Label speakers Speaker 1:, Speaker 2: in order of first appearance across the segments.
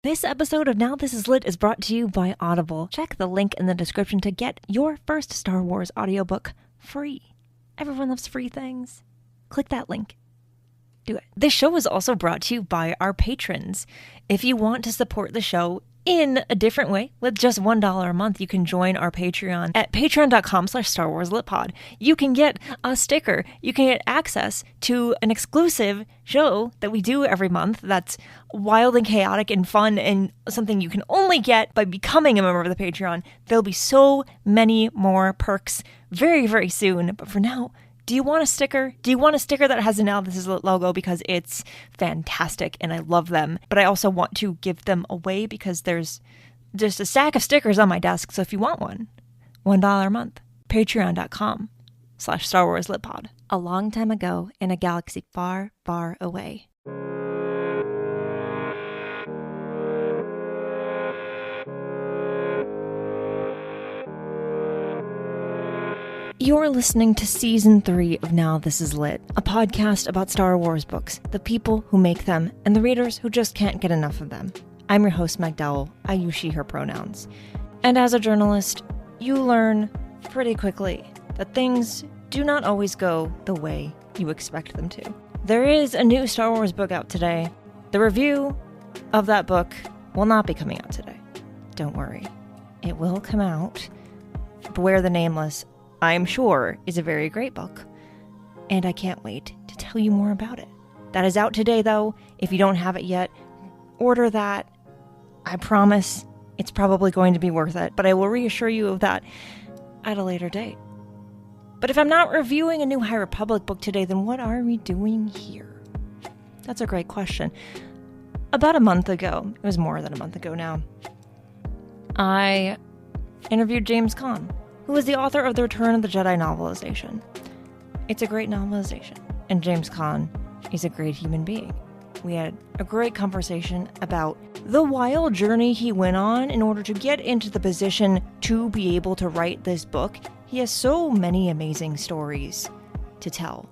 Speaker 1: This episode of Now This Is Lit is brought to you by Audible. Check the link in the description to get your first Star Wars audiobook free. Everyone loves free things. Click that link. Do it. This show is also brought to you by our patrons. If you want to support the show in a different way, with just $1 a month, you can join our Patreon at patreon.com/StarWarsLitPod. You can get a sticker. You can get access to an exclusive show that we do every month that's wild and chaotic and fun and something you can only get by becoming a member of the Patreon. There'll be so many more perks very, very soon. But for now, do you want a sticker? Do you want a sticker that has a Now This Is Lit logo? Because it's fantastic and I love them. But I also want to give them away because there's just a stack of stickers on my desk. So if you want one, $1 a month. Patreon.com/StarWarsLitPod. A long time ago in a galaxy far, far away. You're listening to Season 3 of Now This Is Lit, a podcast about Star Wars books, the people who make them, and the readers who just can't get enough of them. I'm your host, Meg Dowell. I use she, her pronouns. And as a journalist, you learn pretty quickly that things do not always go the way you expect them to. There is a new Star Wars book out today. The review of that book will not be coming out today. Don't worry. It will come out. Beware the Nameless, I'm sure, is a very great book, and I can't wait to tell you more about it. That is out today, though. If you don't have it yet, order that. I promise it's probably going to be worth it, but I will reassure you of that at a later date. But if I'm not reviewing a new High Republic book today, then what are we doing here? That's a great question. About a month ago, it was more than a month ago now, I interviewed James Kahn, who is the author of the Return of the Jedi novelization. It's a great novelization, and James Kahn is a great human being. We had a great conversation about the wild journey he went on in order to get into the position to be able to write this book. He has so many amazing stories to tell,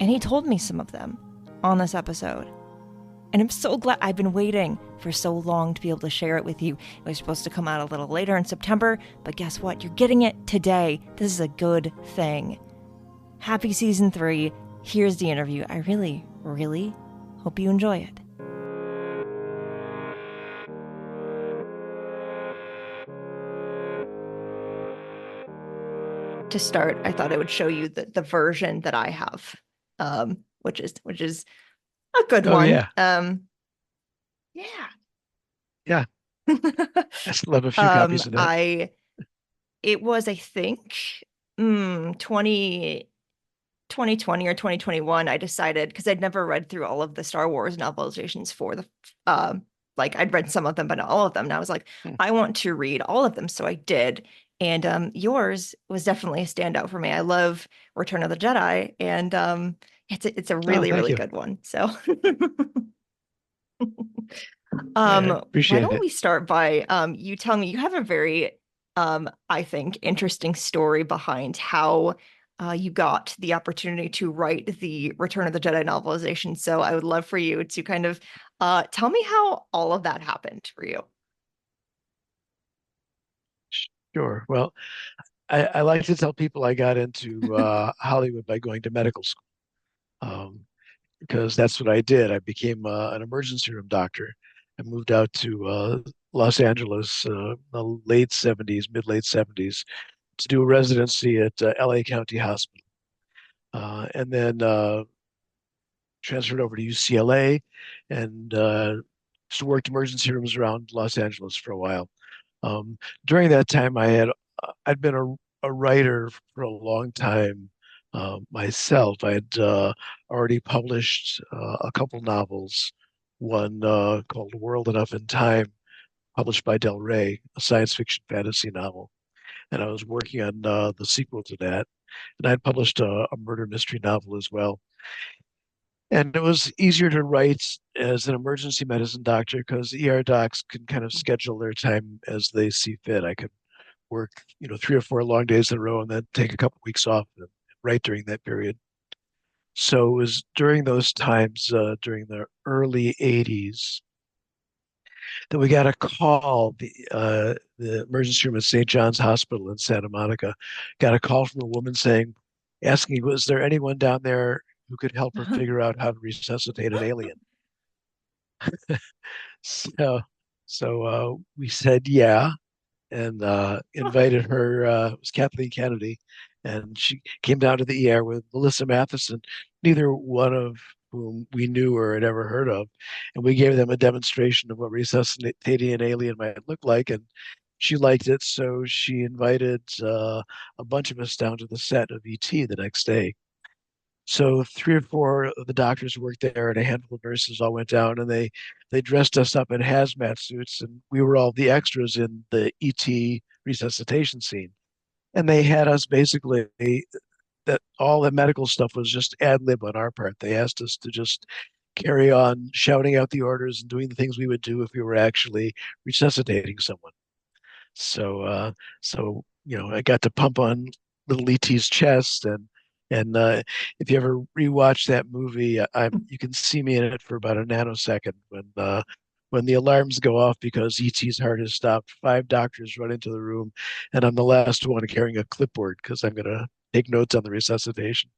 Speaker 1: and he told me some of them on this episode. And I'm so glad. I've been waiting for so long to be able to share it with you. It was supposed to come out a little later in September, but guess what? You're getting it today. This is a good thing. Happy Season 3. Here's the interview. I really, really hope you enjoy it. To start, I thought I would show you the version that I have, which is a good one.
Speaker 2: Yeah.
Speaker 1: Yeah.
Speaker 2: Yeah. I still have a few copies of that.
Speaker 1: It was, I think, 2020 or 2021, I decided, because I'd never read through all of the Star Wars novelizations for the, I'd read some of them, but not all of them. And I was like, I want to read all of them. So I did. And yours was definitely a standout for me. I love Return of the Jedi, and it's a really, really good one. So
Speaker 2: appreciate
Speaker 1: why don't
Speaker 2: it.
Speaker 1: we start by you telling me, you have a very I think interesting story behind how you got the opportunity to write the Return of the Jedi novelization. So I would love for you to kind of tell me how all of that happened for you.
Speaker 2: Sure. Well, I like to tell people I got into Hollywood by going to medical school, because that's what I did. I became an emergency room doctor. I moved out to Los Angeles the late 70s, mid-late 70s, to do a residency at LA County Hospital. And then transferred over to UCLA and just worked emergency rooms around Los Angeles for a while. During that time, I'd been a writer for a long time myself. I had already published a couple novels, one called World Enough in Time, published by Del Rey, a science fiction fantasy novel. And I was working on the sequel to that. And I had published a murder mystery novel as well. And it was easier to write as an emergency medicine doctor because ER docs can kind of schedule their time as they see fit. I could work, 3 or 4 long days in a row and then take a couple weeks off and write during that period. So it was during those times, during the early 80s, that we got a call. The emergency room at St. John's Hospital in Santa Monica got a call from a woman saying, asking, was there anyone down there who could help her figure out how to resuscitate an alien? So, so we said yeah, and invited her. It was Kathleen Kennedy, and she came down to the ER with Melissa Matheson, neither one of whom we knew or had ever heard of, and we gave them a demonstration of what resuscitating an alien might look like, and she liked it, so she invited a bunch of us down to the set of ET the next day. So three or four of the doctors who worked there and a handful of nurses all went down and they dressed us up in hazmat suits and we were all the extras in the ET resuscitation scene. And they had us basically that all the medical stuff was just ad lib on our part. They asked us to just carry on shouting out the orders and doing the things we would do if we were actually resuscitating someone. So I got to pump on little ET's chest and if you ever rewatch that movie, you can see me in it for about a nanosecond when the alarms go off because ET's heart has stopped. Five doctors run into the room, and I'm the last one carrying a clipboard because I'm gonna take notes on the resuscitation.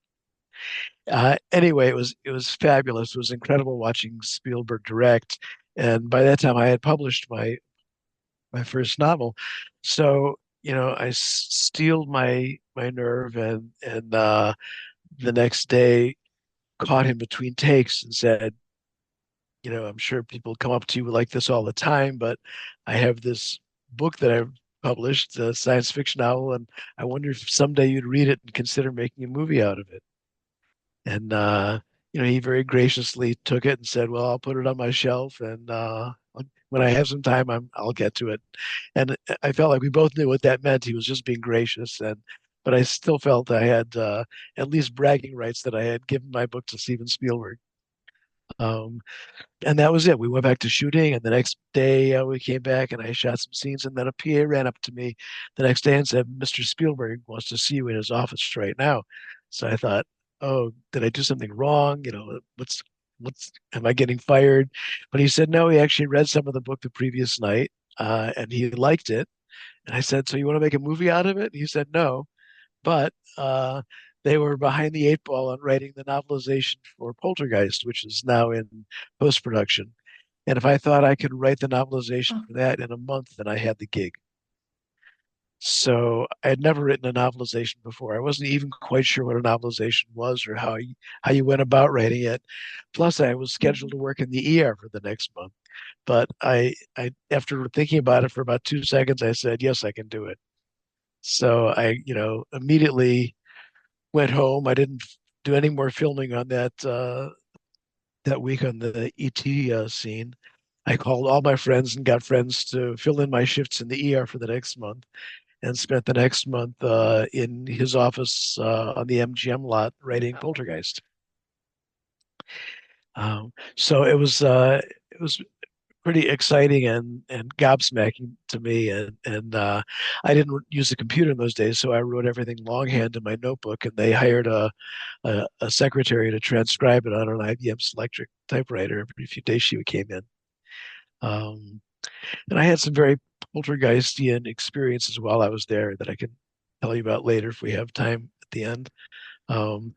Speaker 2: Anyway, it was fabulous. It was incredible watching Spielberg direct, and by that time I had published my first novel. So, I steeled my nerve and the next day caught him between takes and said, I'm sure people come up to you like this all the time, but I have this book that I've published, a science fiction novel, and I wonder if someday you'd read it and consider making a movie out of it. And he very graciously took it and said, "Well, I'll put it on my shelf, and when I have some time, I'll get to it." And I felt like we both knew what that meant. He was just being gracious, but I still felt I had at least bragging rights that I had given my book to Steven Spielberg. Um, and that was it. We went back to shooting, and the next day we came back and I shot some scenes. And then a PA ran up to me the next day and said, "Mr. Spielberg wants to see you in his office right now." So I thought, "Oh, did I do something wrong? What's am I getting fired?" But he said, "No, he actually read some of the book the previous night, and he liked it." And I said, "So you want to make a movie out of it?" And he said, "No." But they were behind the eight ball on writing the novelization for Poltergeist, which is now in post production. And if I thought I could write the novelization
Speaker 1: Oh,
Speaker 2: for that in a month, then I had the gig. So I had never written a novelization before. I wasn't even quite sure what a novelization was or how you went about writing it. Plus, I was scheduled to work in the ER for the next month. But I after thinking about it for about 2 seconds, I said, "Yes, I can do it." So I, immediately went home. I didn't do any more filming on that week on the ET scene. I called all my friends and got friends to fill in my shifts in the ER for the next month, and spent the next month in his office on the MGM lot writing Poltergeist. So it was pretty exciting and gobsmacking to me. And I didn't use a computer in those days, so I wrote everything longhand in my notebook, and they hired a secretary to transcribe it on an IBM Selectric typewriter every few days she came in. Um, and I had some very poltergeistian experiences while I was there that I can tell you about later if we have time at the end. Um,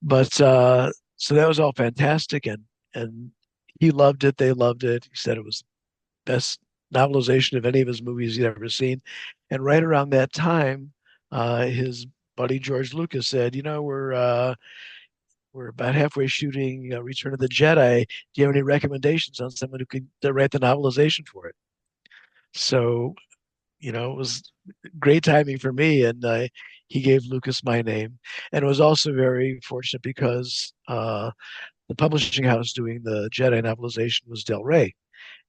Speaker 2: but so that was all fantastic, and he loved it. They loved it. He said it was the best novelization of any of his movies he'd ever seen. And right around that time, his buddy George Lucas said, we're about halfway shooting Return of the Jedi. Do you have any recommendations on someone who could write the novelization for it? So, it was great timing for me, and he gave Lucas my name. And it was also very fortunate because the publishing house doing the Jedi novelization was Del Rey,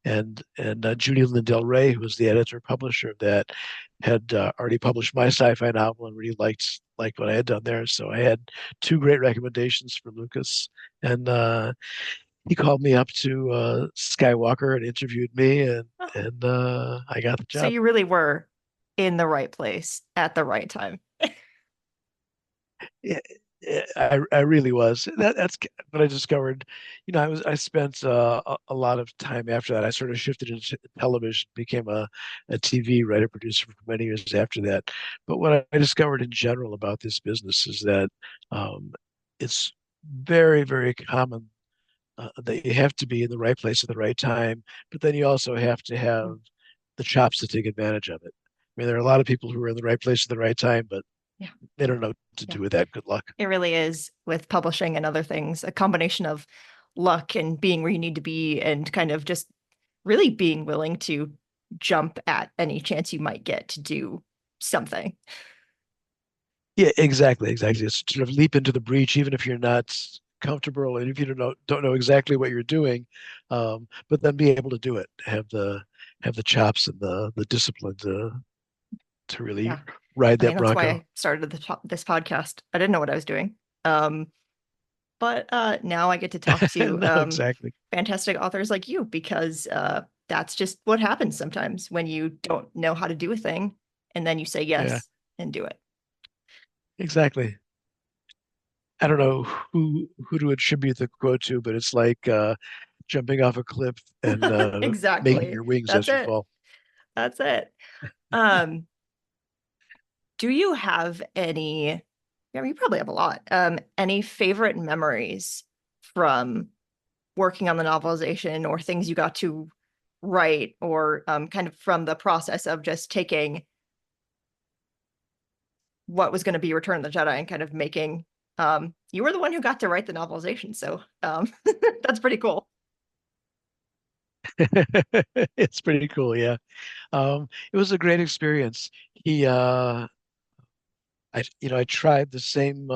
Speaker 2: and Judy Lynn Del Rey, who was the editor publisher of that, had already published my sci-fi novel and really liked what I had done there. So I had two great recommendations for Lucas, and he called me up to Skywalker and interviewed me, and I got the
Speaker 1: so
Speaker 2: job.
Speaker 1: you really were in the right place at the right time.
Speaker 2: Yeah, I really was. That's what I discovered. I spent a lot of time after that. I sort of shifted into television, became a TV writer producer for many years after that. But what I discovered in general about this business is that um, it's very, very common that you have to be in the right place at the right time, but then you also have to have the chops to take advantage of it. I mean, there are a lot of people who are in the right place at the right time, but
Speaker 1: Yeah.
Speaker 2: they don't know what to
Speaker 1: Yeah.
Speaker 2: do with that. Good luck.
Speaker 1: It really is with publishing and other things, a combination of luck and being where you need to be and kind of just really being willing to jump at any chance you might get to do something.
Speaker 2: Yeah, exactly, exactly. It's sort of leap into the breach, even if you're not comfortable and if you don't know exactly what you're doing, but then be able to do it, have the chops and the discipline to really
Speaker 1: Yeah.
Speaker 2: ride
Speaker 1: I mean,
Speaker 2: that
Speaker 1: that's why
Speaker 2: Bronco.
Speaker 1: I started this podcast. I didn't know what I was doing. But now I get to talk to
Speaker 2: No, exactly.
Speaker 1: fantastic authors like you because that's just what happens sometimes when you don't know how to do a thing and then you say
Speaker 2: Yeah,
Speaker 1: yes and do it.
Speaker 2: exactly. I don't know who to attribute the quote to, but it's like jumping off a cliff and making
Speaker 1: Exactly.
Speaker 2: your wings
Speaker 1: That's
Speaker 2: as you
Speaker 1: it.
Speaker 2: fall.
Speaker 1: That's it. Um, do you have any, I mean, you probably have a lot, any favorite memories from working on the novelization or things you got to write or kind of from the process of just taking what was going to be Return of the Jedi and kind of making you were the one who got to write the novelization, so that's pretty cool.
Speaker 2: It's pretty cool, yeah. It was a great experience. I tried the same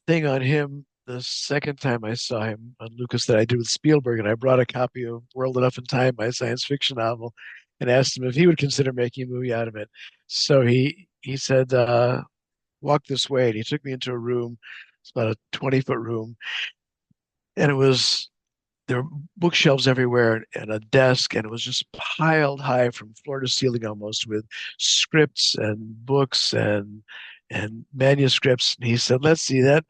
Speaker 2: thing on him the second time I saw him on Lucas that I did with Spielberg, and I brought a copy of World Enough in Time, my science fiction novel, and asked him if he would consider making a movie out of it. So he said, "Walk this way," and he took me into a room. It's about a 20-foot room, and there were bookshelves everywhere and a desk, and it was just piled high from floor to ceiling almost with scripts and books and manuscripts. And he said, "Let's see that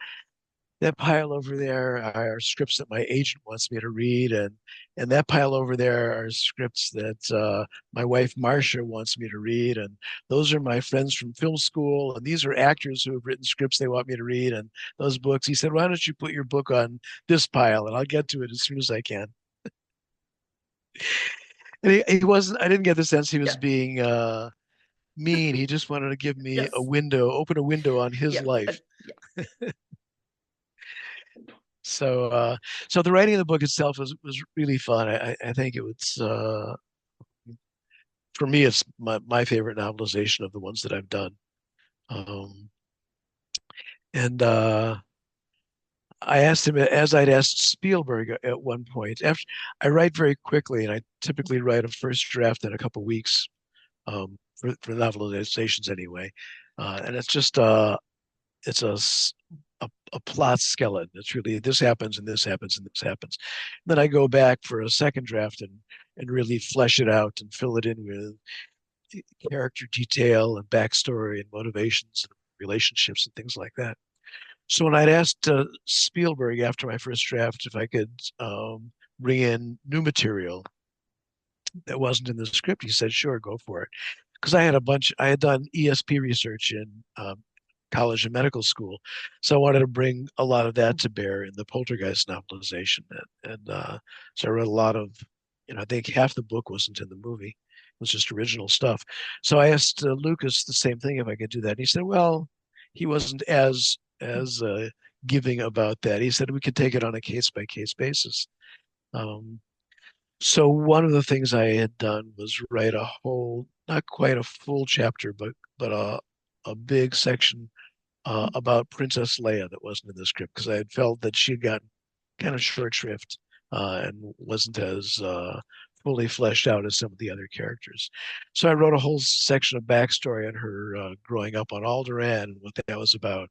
Speaker 2: pile over there are scripts that my agent wants me to read, and that pile over there are scripts that my wife Marcia wants me to read, and those are my friends from film school, and these are actors who have written scripts they want me to read, and those books." He said, "Why don't you put your book on this pile, and I'll get to it as soon as I can." And he wasn't. I didn't get the sense he was
Speaker 1: Yeah.
Speaker 2: being mean. He just wanted to give me a
Speaker 1: Yes.
Speaker 2: window, open a window on his
Speaker 1: Yeah.
Speaker 2: life.
Speaker 1: Yeah.
Speaker 2: So, so the writing of the book itself was really fun. I think it was for me, it's my favorite novelization of the ones that I've done. Um, and I asked him, as I'd asked Spielberg at one point. After I write very quickly, and I typically write a first draft in a couple of weeks for novelizations anyway. And it's a plot skeleton. It's really this happens and this happens and this happens. And then I go back for a second draft and really flesh it out and fill it in with character detail and backstory and motivations and relationships and things like that. So when I'd asked Spielberg after my first draft if I could bring in new material that wasn't in the script, he said, "Sure, go for it." Because I had done ESP research in college and medical school. So I wanted to bring a lot of that to bear in the Poltergeist novelization. And so I wrote a lot of, I think half the book wasn't in the movie. It was just original stuff. So I asked Lucas the same thing if I could do that. And he said, well, he wasn't as giving about that. He said we could take it on a case by case basis. Um, so one of the things I had done was write a whole, not quite a full chapter, but a big section about Princess Leia that wasn't in the script because I had felt that she had gotten kind of short shrift and wasn't as fully fleshed out as some of the other characters. So I wrote a whole section of backstory on her growing up on Alderaan and what that was about,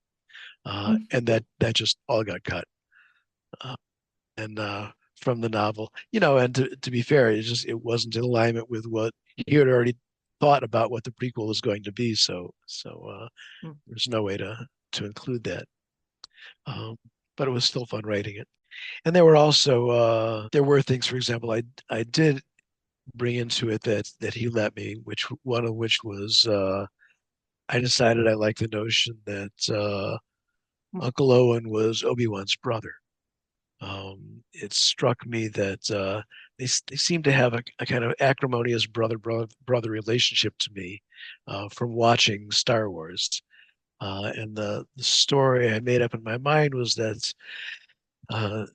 Speaker 2: and that just all got cut. Uh, and From the novel, and to be fair, it wasn't in alignment with what he had already thought about what the prequel was going to be. So there's no way to include that. um, but it was still fun writing it. And there were also there were things, for example, I did bring into it that he let me, which one of which was I decided I liked the notion that Uncle Owen was Obi-Wan's brother. It struck me that they seem to have a kind of acrimonious brother relationship to me from watching Star Wars. And the story I made up in my mind was that uh,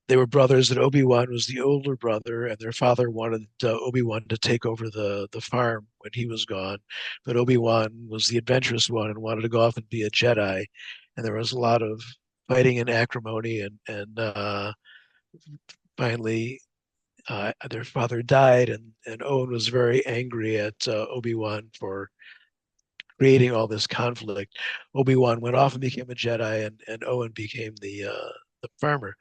Speaker 2: they were brothers, and Obi-Wan was the older brother, and their father wanted Obi-Wan to take over the farm when he was gone. But Obi-Wan was the adventurous one and wanted to go off and be a Jedi. And there was a lot of fighting and acrimony, and finally their father died, and Owen was very angry at Obi-Wan for creating all this conflict. Obi-Wan went off and became a Jedi, and Owen became the farmer.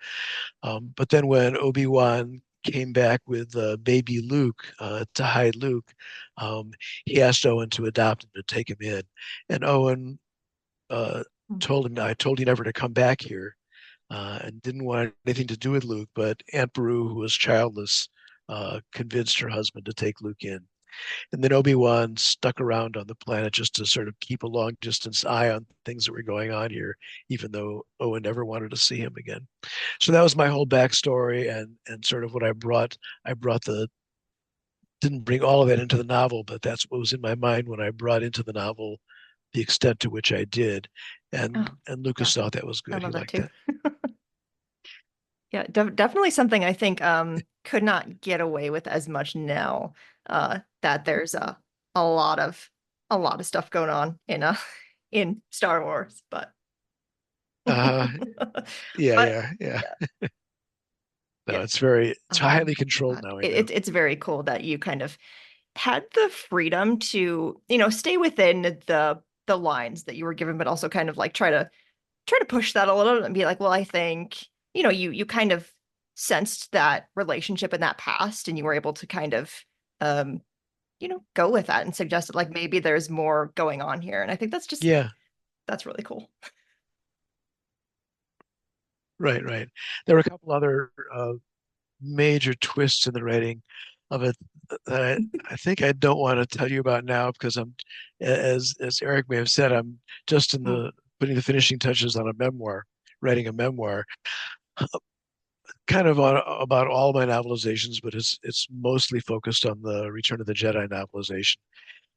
Speaker 2: But then when Obi-Wan came back with baby Luke to hide Luke, um, he asked Owen to adopt him, to take him in. And Owen uh, told him, I told you never to come back here, and didn't want anything to do with Luke. But Aunt Beru, who was childless, convinced her husband to take Luke in. And then Obi-Wan stuck around on the planet just to sort of keep a long distance eye on things that were going on here, even though Owen never wanted to see him again. So that was my whole backstory, and sort of what I brought. I brought the didn't bring all of that into the novel, but that's what was in my mind when I brought into the novel the extent to which I did.
Speaker 1: Oh,
Speaker 2: And
Speaker 1: yeah,
Speaker 2: Lucas thought that was
Speaker 1: I
Speaker 2: good. He
Speaker 1: love that
Speaker 2: liked
Speaker 1: too.
Speaker 2: that.
Speaker 1: Yeah, definitely something I think could not get away with as much now. That there's a lot of a lot of stuff going on in in Star Wars, but
Speaker 2: Uh, yeah,
Speaker 1: but
Speaker 2: yeah, yeah.
Speaker 1: yeah,
Speaker 2: No,
Speaker 1: yeah.
Speaker 2: it's highly controlled
Speaker 1: But
Speaker 2: now. I know.
Speaker 1: it's very cool that you kind of had the freedom to, you know, stay within the lines that you were given, but also kind of like try to push that a little and be like, well, I think, you know, you kind of sensed that relationship in that past and you were able to kind of um, you know, go with that and suggest that like maybe there's more going on here. And I think that's just
Speaker 2: Yeah,
Speaker 1: that's really cool.
Speaker 2: right, right. There were a couple other major twists in the writing of it that I think I don't want to tell you about now because as Eric may have said, I'm just in
Speaker 1: Mm.
Speaker 2: the putting the finishing touches on a memoir, writing a memoir, kind of on about all my novelizations, but it's mostly focused on the Return of the Jedi novelization.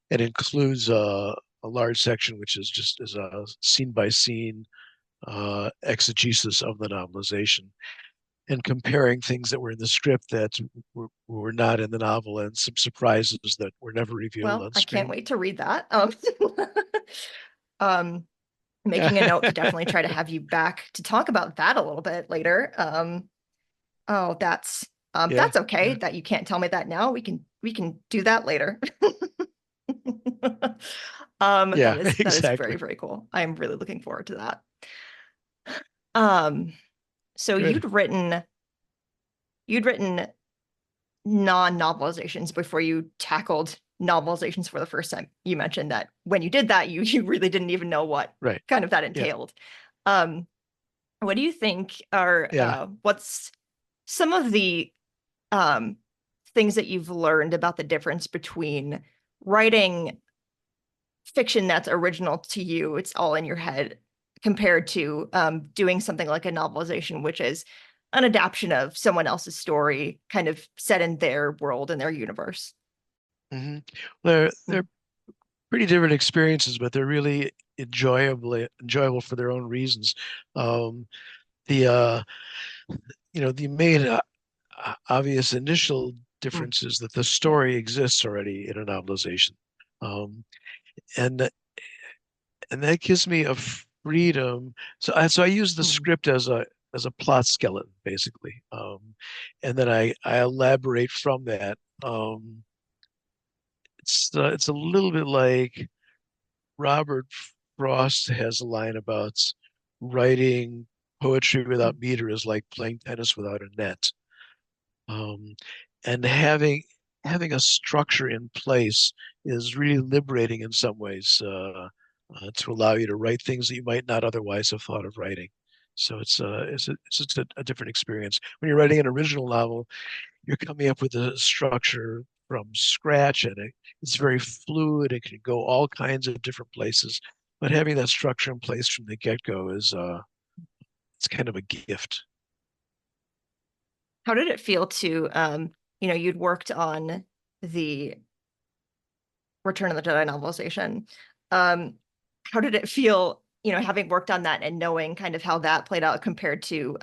Speaker 2: It includes a large section which is just as a scene by scene exegesis of the novelization and comparing things that were in the script that were not in the novel and some surprises that were never revealed
Speaker 1: Well,
Speaker 2: on
Speaker 1: I can't
Speaker 2: screen.
Speaker 1: wait to read that. Um making a note to definitely
Speaker 2: Yeah,
Speaker 1: try to have you back to talk about that a little bit later. Oh,
Speaker 2: yeah,
Speaker 1: that's okay
Speaker 2: yeah,
Speaker 1: that you can't tell me that now. We can do that later.
Speaker 2: yeah,
Speaker 1: That is very,
Speaker 2: exactly.
Speaker 1: very cool. I'm really looking forward to that. Um, so
Speaker 2: Good.
Speaker 1: you'd written non-novelizations before you tackled novelizations for the first time. You mentioned that when you did that, you really didn't even know what
Speaker 2: Right.
Speaker 1: kind of that
Speaker 2: Yeah.
Speaker 1: entailed. Um, what do you think are
Speaker 2: Yeah.
Speaker 1: what's some of the um, things that you've learned about the difference between writing fiction that's original to you, it's all in your head, compared to doing something like a novelization, which is an adaptation of someone else's story, kind of set in their world and their universe.
Speaker 2: Hmm. They're pretty different experiences, but they're really enjoyable for their own reasons. Um, the the main obvious initial
Speaker 1: Mm.
Speaker 2: difference is that the
Speaker 1: Yeah.
Speaker 2: story exists already in a novelization, um, and and that gives me a freedom. So I use the
Speaker 1: Mm.
Speaker 2: script as a plot skeleton basically, and then I elaborate from that. It's a little bit like Robert Frost has a line about writing poetry without
Speaker 1: Mm.
Speaker 2: meter is like playing tennis without a net. Um, and having a structure in place is really liberating in some ways to allow you to write things that you might not otherwise have thought of writing. So it's just a different experience. When you're writing an original novel, you're coming up with a structure from scratch, and it's very fluid. It can go all kinds of different places. But having that structure in place from the get-go is it's kind of a gift.
Speaker 1: How did it feel to, you'd worked on the Return of the Jedi novelization. Um, how did it feel, having worked on that and knowing kind of how that played out compared to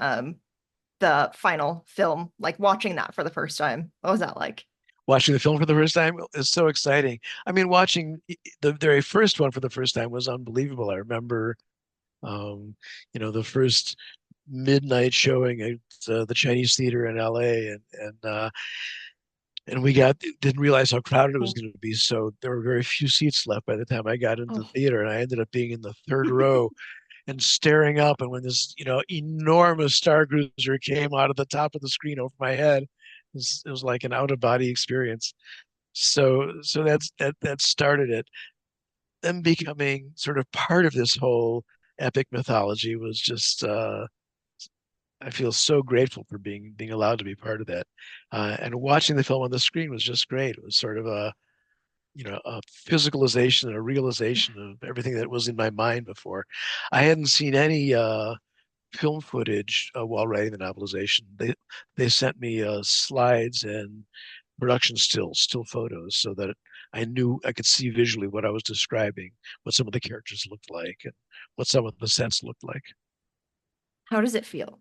Speaker 1: the final film, like watching that for the first time? What was that like?
Speaker 2: Watching the film for the first time is so exciting. I mean, watching the very first one for the first time was unbelievable. I remember, um, the first midnight showing at the Chinese theater in LA, and we didn't realize how crowded it was
Speaker 1: Mm.
Speaker 2: going to be. So there were very few seats left by the time I got into the
Speaker 1: Oh.
Speaker 2: theater, and I ended up being in the third row and staring up. And when this, enormous Star Cruiser came out of the top of the screen over my head, it was like an out of body experience. So that started it. Them becoming sort of part of this whole epic mythology was just I feel so grateful for being allowed to be part of that. And watching the film on the screen was just great. It was sort of a physicalization and a realization of everything that was in my mind before. I hadn't seen any film footage while writing the novelization. They sent me slides and production still photos, so that I knew I could see visually what I was describing, what some of the characters looked like, and what some of the sets looked like.
Speaker 1: How does it feel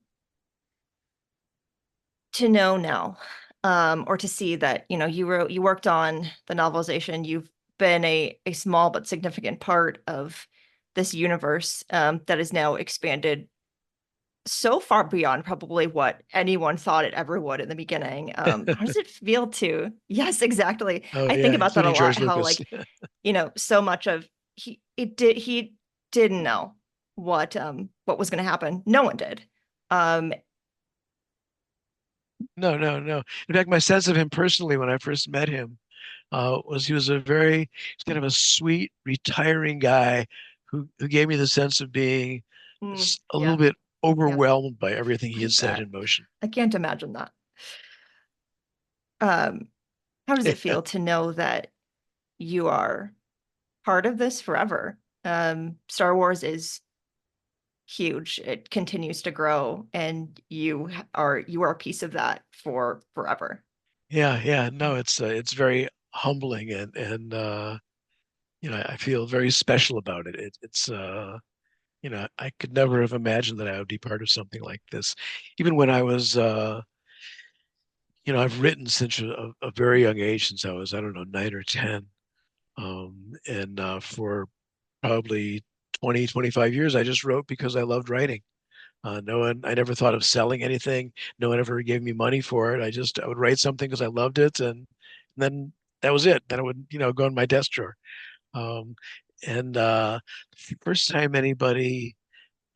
Speaker 1: to know now, or to see that, you worked on the novelization, you've been a small but significant part of this universe that is now expanded so far beyond probably what anyone thought it ever would in the beginning. How does it feel to? Yes, exactly.
Speaker 2: Oh
Speaker 1: I think
Speaker 2: yeah,
Speaker 1: about that a
Speaker 2: including
Speaker 1: lot,
Speaker 2: George
Speaker 1: how
Speaker 2: Lucas.
Speaker 1: like, so much of he didn't know what was going to happen. No one did. Um,
Speaker 2: No, no, no. In fact, my sense of him personally when I first met him was he was he's kind of a sweet, retiring guy who gave me the sense of being a little
Speaker 1: yeah,
Speaker 2: bit
Speaker 1: yeah,
Speaker 2: overwhelmed by everything he
Speaker 1: I
Speaker 2: had set
Speaker 1: bet.
Speaker 2: in motion.
Speaker 1: I can't imagine that. Um, how does it feel to know that you are part of this forever? Star Wars is huge. It continues to grow, and you are a piece of that for forever.
Speaker 2: Yeah, yeah. No, it's very humbling and I feel very special about it. It's I could never have imagined that I would be part of something like this. Even when I was I've written since a very young age, since I was, I don't know, 9 or 10. And for probably 20, 25 years, I just wrote because I loved writing. I never thought of selling anything. No one ever gave me money for it. I would write something because I loved it, and then that was it. Then it would, go in my desk drawer. Um, and the first time anybody,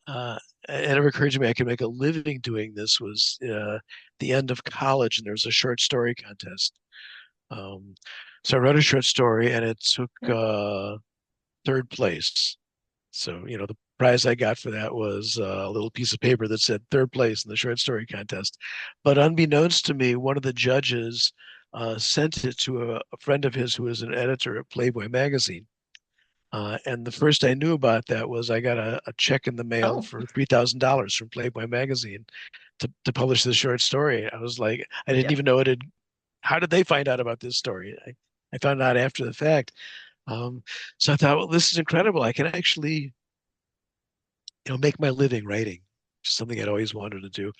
Speaker 2: it never occurred to me I could make a living doing this was the end of college, and there was a short story contest. Um, so I wrote a short story, and it took third place. So, the prize I got for that was a little piece of paper that said third place in the short story contest. But unbeknownst to me, one of the judges sent it to a friend of his who was an editor at Playboy magazine. And the first I knew about that was I got a check in the mail
Speaker 1: Oh,
Speaker 2: for $3,000 from Playboy magazine to publish this short story. I was like, I didn't
Speaker 1: yeah.
Speaker 2: even know it had. How did they find out about this story? I found out after the fact. Um, so I thought, well, this is incredible. I can actually, make my living writing, which is something I'd always wanted to do.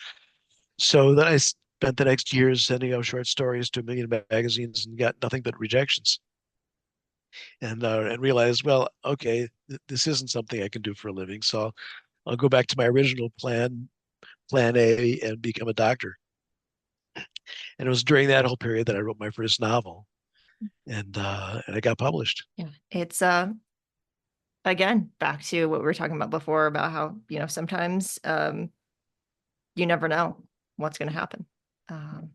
Speaker 2: So then I spent the next years sending out short stories to a million magazines and got nothing but rejections. And realized, well, okay, this isn't something I can do for a living. So I'll go back to my original plan A, and become a doctor. And it was during that whole period that I wrote my first novel, and it got published.
Speaker 1: Yeah. It's again back to what we were talking about before about how, sometimes you never know what's going to happen. Um,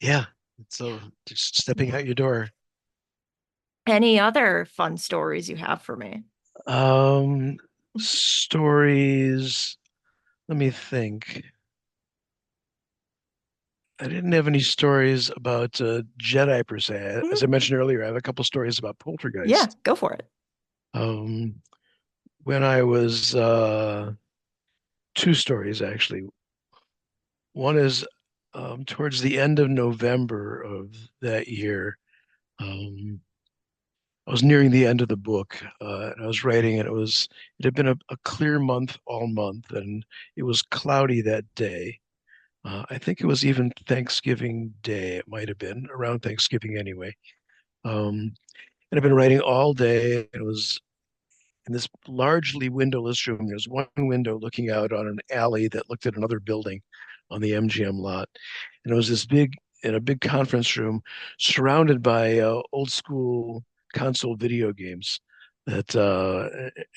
Speaker 2: Yeah. So just stepping
Speaker 1: yeah.
Speaker 2: out your door.
Speaker 1: Any other fun stories you have for me?
Speaker 2: Um, Stories. Let me think. I didn't have any stories about Jedi per se. As I
Speaker 1: Mhm.
Speaker 2: mentioned earlier, I have a couple stories about
Speaker 1: Yeah,
Speaker 2: poltergeist.
Speaker 1: go for it.
Speaker 2: Um, when I was two stories actually. One is towards the end of November of that year. Um, I was nearing the end of the book, and I was writing, and it had been a clear month all month, and it was cloudy that day. I think it was even Thanksgiving Day. It might have been around Thanksgiving anyway. And I've been writing all day. And it was in this largely windowless room. There's one window looking out on an alley that looked at another building on the MGM lot. And it was this big, in a big conference room surrounded by old school console video games that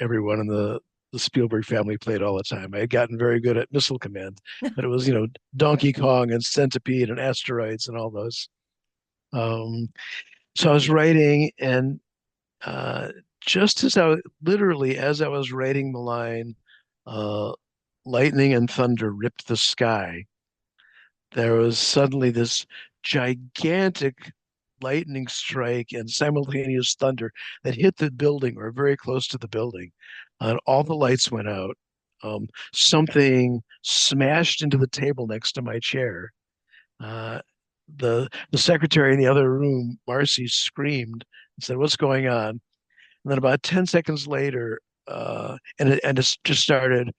Speaker 2: everyone in the Spielberg family played all the time. I had gotten very good at Missile Command, but it was, Donkey Kong and Centipede and Asteroids and all those. Um, so I was writing, and uh, just literally as I was writing the line, uh, lightning and thunder ripped the sky, there was suddenly this gigantic lightning strike and simultaneous thunder that hit the building or very close to the building. And all the lights went out. Something smashed into the table next to my chair. Uh, the secretary in the other room, Marcy, screamed and said, "What's going on?" And then about 10 seconds later, it just started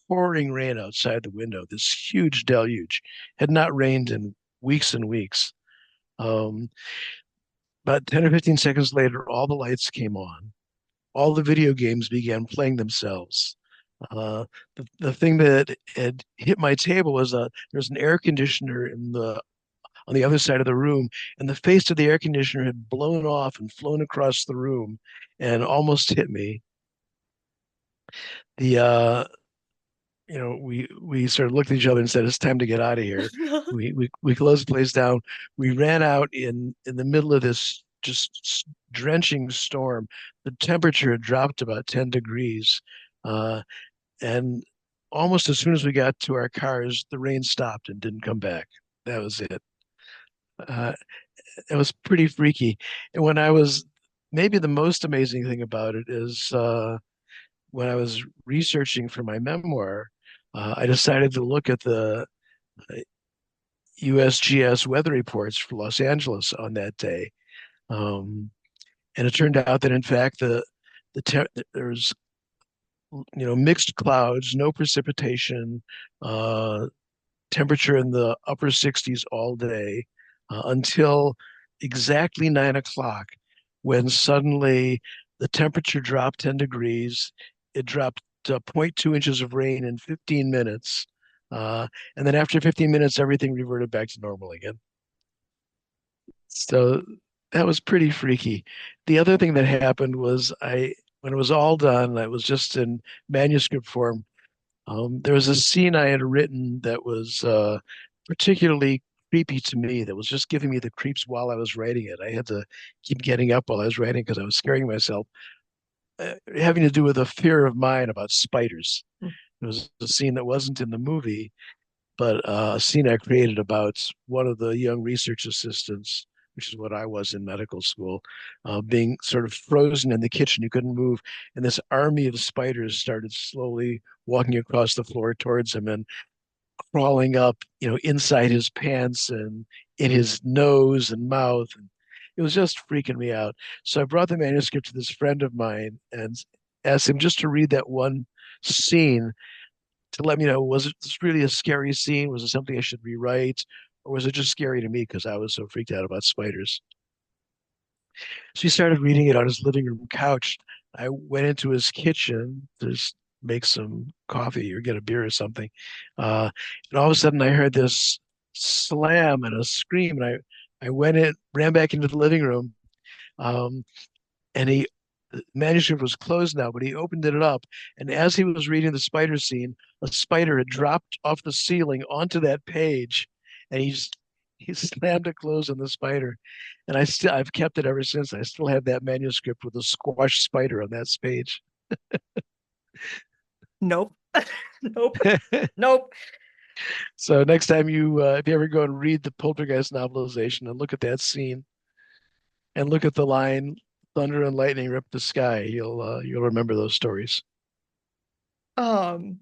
Speaker 2: pouring rain outside the window, this huge deluge. Had not rained in weeks and weeks. Um, about 10 or 15 seconds later, all the lights came on. All the video games began playing themselves. Uh, the thing that had hit my table was there's an air conditioner on the other side of the room, and the face of the air conditioner had blown off and flown across the room and almost hit me. The we sort of looked at each other and said, "It's time to get out of here." We closed the place down. We ran out in the middle of this just drenching storm. The temperature had dropped about 10 degrees, uh, and almost as soon as we got to our cars, the rain stopped and didn't come back. That was it. Uh, it was pretty freaky. And when I was maybe the most amazing thing about it is when I was researching for my memoir, I decided to look at the uh, USGS weather reports for Los Angeles on that day. Um, and it turned out that in fact there's mixed clouds, no precipitation, uh, temperature in the upper 60s all day until exactly 9 o'clock, when suddenly the temperature dropped 10 degrees. It dropped to zero point 0.2 inches of rain in 15 minutes. And then after 15 minutes, everything reverted back to normal again. So that was pretty freaky. The other thing that happened was when it was all done, I was just in manuscript form. There was a scene I had written that was particularly creepy to me, that was just giving me the creeps while I was writing it. I had to keep getting up while I was writing because I was scaring myself, having to do with a fear of mine about spiders. It was a scene that wasn't in the movie, but a scene I created about one of the young research assistants, which is what I was in medical school, being sort of frozen in the kitchen. You couldn't move. And this army of spiders started slowly walking across the floor towards him and crawling up, inside his pants and in his nose and mouth. And it was just freaking me out. So I brought the manuscript to this friend of mine and asked him just to read that one scene to let me know, was it really a scary scene? Was it something I should rewrite? Or was it just scary to me because I was so freaked out about spiders? So he started reading it on his living room couch. I went into his kitchen to just make some coffee or get a beer or something. And all of a sudden I heard this slam and a scream. And I went in, ran back into the living room. Um, and the manuscript was closed now, but he opened it up. And as he was reading the spider scene, a spider had dropped off the ceiling onto that page, and he slammed it closed on the spider. And I've kept it ever since. I still have that manuscript with a squashed spider on that page.
Speaker 1: Nope. Nope. Nope.
Speaker 2: So next time if you ever go and read the Poltergeist novelization and look at that scene and look at the line, "Thunder and lightning rip the sky," you'll remember those stories.
Speaker 1: Um,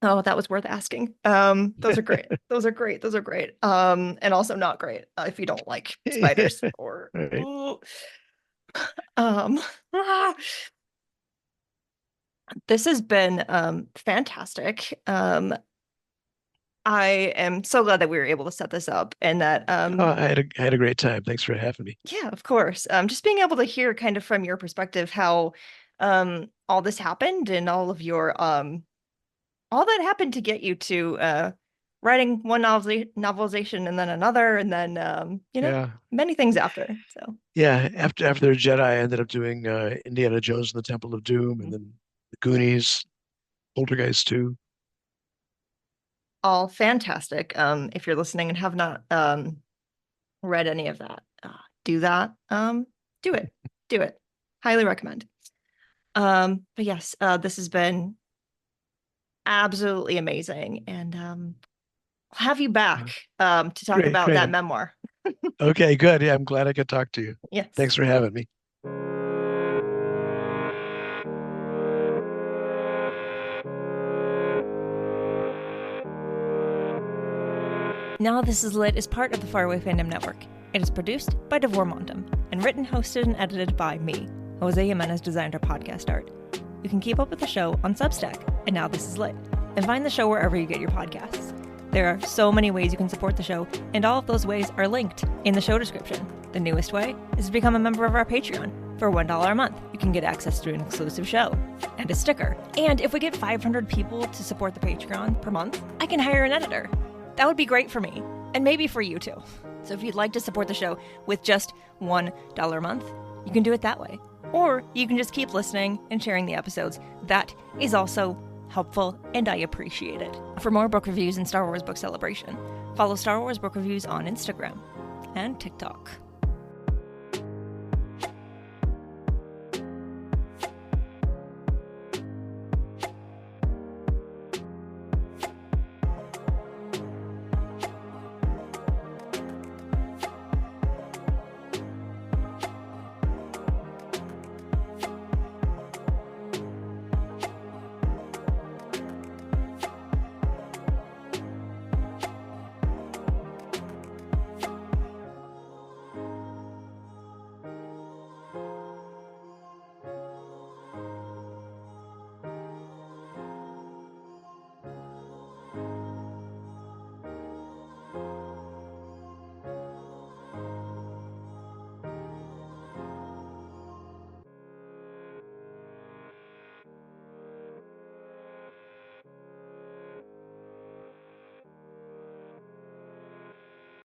Speaker 1: oh, that was worth asking. Those are great. Those are great. Those are great. And also not great if you don't like spiders or
Speaker 2: Right.
Speaker 1: ooh. Um, ah. This has been fantastic. I am so glad that we were able to set this up and that
Speaker 2: Oh, I had a great time. Thanks for having me.
Speaker 1: yeah, of course. Just being able to hear kind of from your perspective how all this happened and all of your all that happened to get you to writing one novelization and then another and then
Speaker 2: Yeah.
Speaker 1: many things after. So
Speaker 2: Yeah, after Jedi, I ended up doing Indiana Jones and the Temple of Doom, and then the Goonies, Poltergeist 2.
Speaker 1: all fantastic. If you're listening and have not read any of that, do that. Do it. Do it. Highly recommend. But yes, this has been absolutely amazing. And I'll have you
Speaker 2: Uh,
Speaker 1: back to talk
Speaker 2: Great,
Speaker 1: about
Speaker 2: great.
Speaker 1: that memoir.
Speaker 2: Okay, good. Yeah, I'm glad I could talk to you.
Speaker 1: Yes.
Speaker 2: Thanks for having me.
Speaker 1: Now This Is Lit is part of the Faraway Fandom Network. It is produced by Devor Mondum and written, hosted, and edited by me. Jose Jimenez designed our podcast art. You can keep up with the show on Substack at Now This Is Lit and find the show wherever you get your podcasts. There are so many ways you can support the show, and all of those ways are linked in the show description. The newest way is to become a member of our Patreon. For $1 a month, you can get access to an exclusive show and a sticker. And if we get 500 people to support the Patreon per month, I can hire an editor. That would be great for me, and maybe for you too. So if you'd like to support the show with just $1 a month, you can do it that way. Or you can just keep listening and sharing the episodes. That is also helpful, and I appreciate it. For more book reviews and Star Wars Book Celebration, follow Star Wars Book Reviews on Instagram and TikTok.